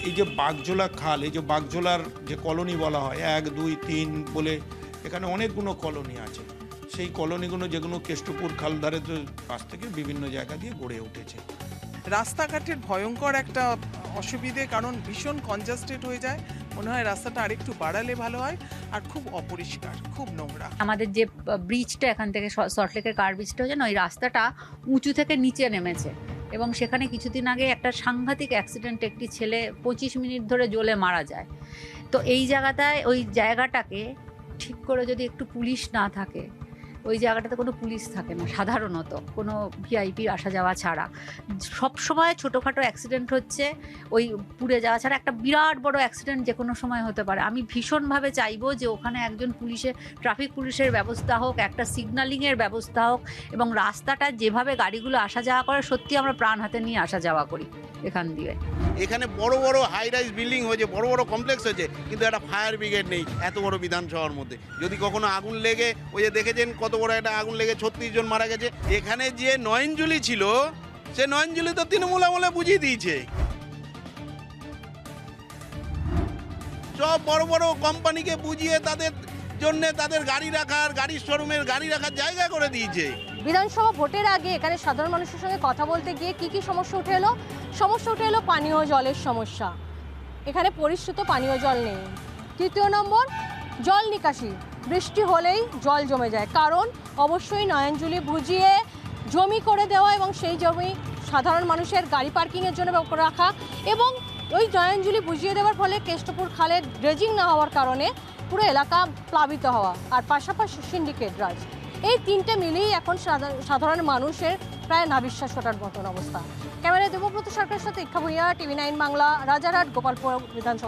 এই যে বাগজোলা খাল, এই যে বাগজোলার যে কলোনি বলা হয় 1, 2, 3 বলে এখানে অনেকগুলো কলোনি আছে। সেই কলোনিগুলো যেগুলো কেষ্টপুর খাল ধারে পাশ থেকে বিভিন্ন জায়গা দিয়ে গড়ে উঠেছে। রাস্তাঘাটের ভয়ঙ্কর একটা অসুবিধে, কারণ ভীষণ কনজাস্টেড হয়ে যায়। মনে হয় রাস্তাটা আরেকটু বাড়ালে ভালো হয়। আর খুব অপরিষ্কার, খুব নোংরা। আমাদের যে ব্রিজটা এখান থেকে সল্টলেকের কার ব্রিজটা হচ্ছে না, ওই রাস্তাটা উঁচু থেকে নিচে নেমেছে এবং সেখানে কিছুদিন আগে একটা সাংঘাতিক অ্যাক্সিডেন্ট, একটি ছেলে 25 মিনিট ধরে জ্বলে মারা যায়। তো এই জায়গাটায়, ওই জায়গাটাকে ঠিক করে যদি একটু পুলিশ না থাকে, ওই জায়গাটাতে কোনো পুলিশ থাকে না সাধারণত, কোনো ভিআইপি আসা যাওয়া ছাড়া। সব সময় ছোটোখাটো অ্যাক্সিডেন্ট হচ্ছে, ওই পুড়ে যাওয়া ছাড়া একটা বিরাট বড় অ্যাক্সিডেন্ট যে কোনো সময় হতে পারে। আমি ভীষণভাবে চাইবো যে ওখানে একজন ট্রাফিক পুলিশের ব্যবস্থা হোক, একটা সিগন্যালিংয়ের ব্যবস্থা হোক, এবং রাস্তাটা যেভাবে গাড়িগুলো আসা যাওয়া করে, সত্যি আমরা প্রাণ হাতে নিয়ে আসা যাওয়া করি এখান দিয়ে। এখানে বড় বড় হাই রাইজ বিল্ডিং হয়েছে, বড় বড় কমপ্লেক্স হয়েছে, কিন্তু একটা ফায়ার ব্রিগেড নেই এত বড় বিধানসভার মধ্যে। যদি কখনো আগুন লেগে, ওই যে দেখেছেন কত বড় একটা আগুন লেগে 36 জন মারা গেছে। এখানে যে নয়নজুলি ছিল, সে নয়নজুলি তো তৃণমূল আমলে বুঝিয়ে দিয়েছে। সব বড় বড় কোম্পানিকে বুঝিয়ে তাদের জন্য তাদের গাড়ি রাখার, গাড়ির শোরুমের গাড়ি রাখার জায়গা করে দিয়েছে। বিধানসভা ভোটের আগে এখানে সাধারণ মানুষের সঙ্গে কথা বলতে গিয়ে কি সমস্যা উঠে এলো? সমস্যা উঠে এলো পানীয় জলের সমস্যা। এখানে পরিশ্রুত পানীয় জল নেই। তৃতীয় নম্বর, জল নিকাশি। বৃষ্টি হলেই জল জমে যায়, কারণ অবশ্যই নয়নজুলি বুঝিয়ে জমি করে দেওয়া এবং সেই জমি সাধারণ মানুষের গাড়ি পার্কিংয়ের জন্য রাখা, এবং ওই নয়নজুলি বুঝিয়ে দেওয়ার ফলে কেষ্টপুর খালের ড্রেজিং না হওয়ার কারণে পুরো এলাকা প্লাবিত হওয়া, আর পাশাপাশি সিন্ডিকেট রাজ। এই তিনটে মিলেই এখন সাধারণ মানুষের প্রায় নাবিশ্বাস ওঠার মতন অবস্থা। ক্যামেরায় দেবব্রত সরকারের সাথে ইক্ষা ভূঁইয়া, TV9 বাংলা, রাজারহাট, গোপালপুর বিধানসভা।